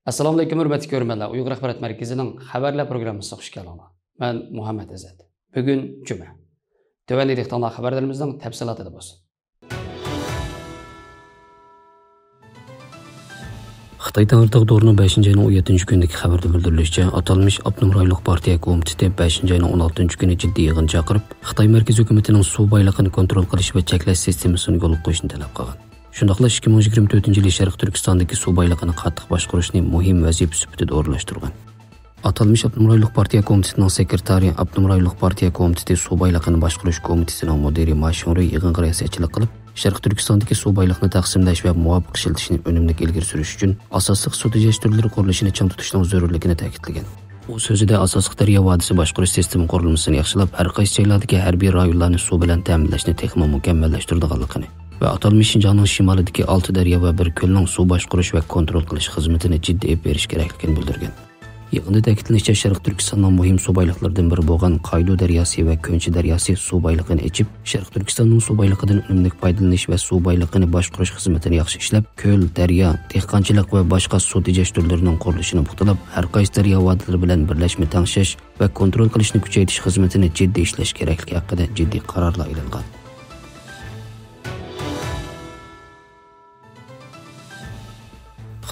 Assalomu alaykum hurmatli ko'ruvchilar. Uyg'ur axborot markazining xabarlar programmasiga xush kelibsiz. Men Muhammad Azat. Bugun juma. Tövəndə diqqətli xəbərlərimizin təfsilatı bo'lsin. Xitoy Tağırtaq Doğru'nun 5. ayının 17. gündeki xəbərdə bildirilishicha, atalmış Abnum rayonluq partiya komiteti 5. ayının 16. günü ciddi yığın chaqirib, Xitoy Mərkəzi hökumətinin su baylıqını kontrol qilish və çəkləş sistemini yo'lga qo'yishni talab qilgan. Shundaqla 2024-yil Sharq Turkistondagi suv bayligini qattiq boshqarishni muhim vazifa sifatida o'rnashtirgan. Atalmış Abnum rayonluq partiya komitetining sekretari, Abnum rayonluq partiya komiteti suv bayligini boshqarish komitetining mudiri Mashhuri yig'in riyosatchilik qilib, Sharq Turkistondagi suv bayliqini taqsimlash va muvofiq ishlatishni unumli ilgari surish uchun asosiy suv tejash turlari qurilishini chang tutishning zarurligini ta'kidlagan. U so'zida asosiy daryo vodisi boshqarish sistemi qurilmasini yaxshilab, har qaysi joylardagi harbiy rayonlarni suv bilan ta'minlashni texnik mukammallashtirganligini va atalmış Şinjanning shimolidagi 6 daryo va bir ko'lning suv boshqarish va kontrol qilish xizmatini jiddiy berish kerakligini bildirgan. Yig'inda ta'kidlanishicha, Sharq Turkistonning muhim suv bayliqlaridan biri bo'lgan Qaydu daryosi va Ko'nchi daryosi suv bayligini echib, Sharq Turkistonning suv bayliqidan unumli foydalanish va suv bayliqini boshqarish xizmatini yaxshi ishlab, ko'l, daryo, dehqonchilik va boshqa suv tejash turlarining qurilishini puxtalab, har qaysi daryo vodilari bilan birlashma tangshash va kontrol qilishni kuchaytirish xizmatini jiddiy ishlash kerakligi haqida jiddiy qarorlar ilingan.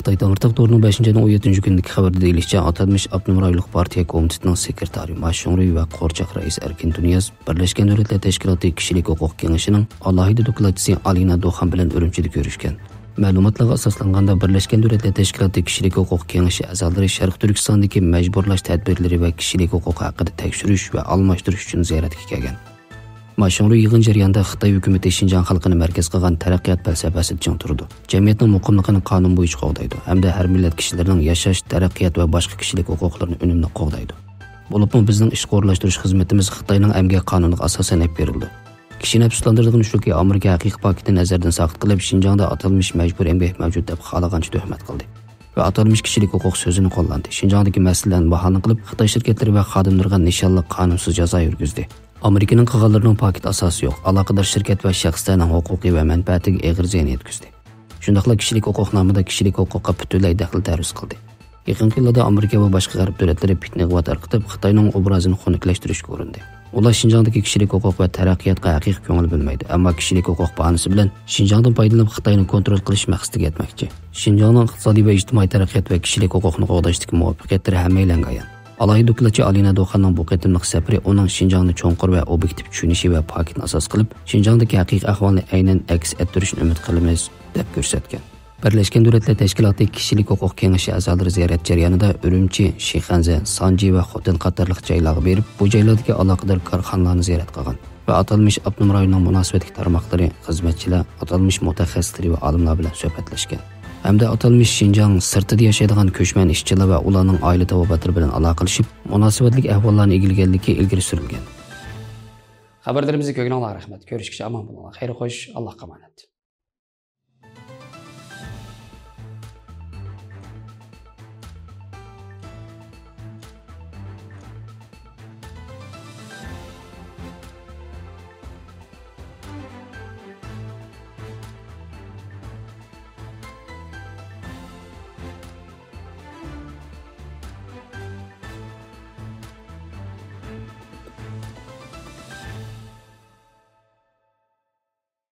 Xitoy Tağırtaq Doğru'nun 5. ayının 17. gündeki xabarda deyilishicha, atalmış Abnum rayonluq partiya komitetining sekretari Mashhuri va qo'rchiq rais Erkin Dunyaz Birlashgan Davlatlar Tashkiloti kishilik huquq kengashining alohida dokladchisi Alina Do'xan bilan Urumchida ko'rishgan. Ma'lumotlarga asoslanganda Birlashgan Davlatlar Tashkiloti kishilik huquq kengashi a'zolari Sharq Turkistondagi majburlash tadbirlari va kishilik huquqi haqida tekshirish va almashtirish uchun ziyoratga kelgan. Mashhuri yig'in jarayonida Xitoy hukumati Şinjan xalqini markaz qilgan taraqqiyot falsafasi chang turdi. Jamiyatning muqimligini qonun bo'yicha qo'g'daydi hamda har millat kishilarining yashash, taraqqiyot va boshqa kishilik huquqlarini unumli qo'g'daydi. Bo'libmi bizning ish qo'llashtirish xizmatimiz Xitoyning emgak qonuniga asosan olib berildi. Kishi nafslantiradigan shuki Amerika haqiqiy paketini nazardan saqit qilib, Şinjanda atalmış majbur emgak mavjud deb xohlagancha tuhmat qildi. Ve atalmış kişilik huquq sözünü qo'llandi. Şinjandagi masalalarni bahona qilib, Xitoy shirkatlari va xodimlariga nishonli qonunsiz jazo yurgizdi. Amerikaning qilganlarining paket asosi yo'q. Aloqador shirkat va shaxslarning huquqiy va manfaatiga og'ir ziyon yetkazdi. Shundaqla kishilik huquq nomida kishilik huquqqa butunlay daxl taruz qildi. Yaqinqi yillarda Amerika va boshqa g'arb davlatlari fitna quvvat tarqatib, Xitoyning obrazini xunuklashtirish ko'rindi. Ular Şinjandagi kishilik huquq va taraqqiyotga haqiqiy ko'ngil bo'lmaydi, ammo kishilik huquq bahonasi bilan Şinjandan foydalanib Xitoyni kontrol qilish maqsadiga yetmoqchi. Şinjanning iqtisodiy va ijtimoiy taraqqiyot va kishilik huquqni qo'g'dashdagi muvaffaqiyatlari hammaylanga ayon. Alohida dokladchi Alina Do'xanning bu qitimliq safari uning Şinjangni cho'nqur va obyektiv tushunishi va paketni asos qilib, Şinjangdagi haqiqiy ahvolni aynan aks ettirishni umid qilamiz deb ko'rsatgan. Birlashgan Davlatlar Tashkiloti kishilik huquq kengashi a'zolari ziyorat jarayonida Urumchi, Shixanza, Sanji va Xotin qatorliq joylarga berib, bu joylardagi aloqador korxonalarni ziyorat qilgan va atalmış Abnum rayonining munosabatli tarmoqlari, xizmatchilar, atalmış mutaxassislar va olimlar bilan suhbatlashgan. Hamda atalmış Şinjan sirtida yashaydigan ko'chman ishchilar va ularning oila tavobatlari bilan aloqalashib, munosabatli ahvollarni egilganligi ilgari surilgan. Xabarlarimizni ko'rganlarga rahmat. Ko'rishguncha omon bo'linglar. Xayr xo'sh, Allohga omonat.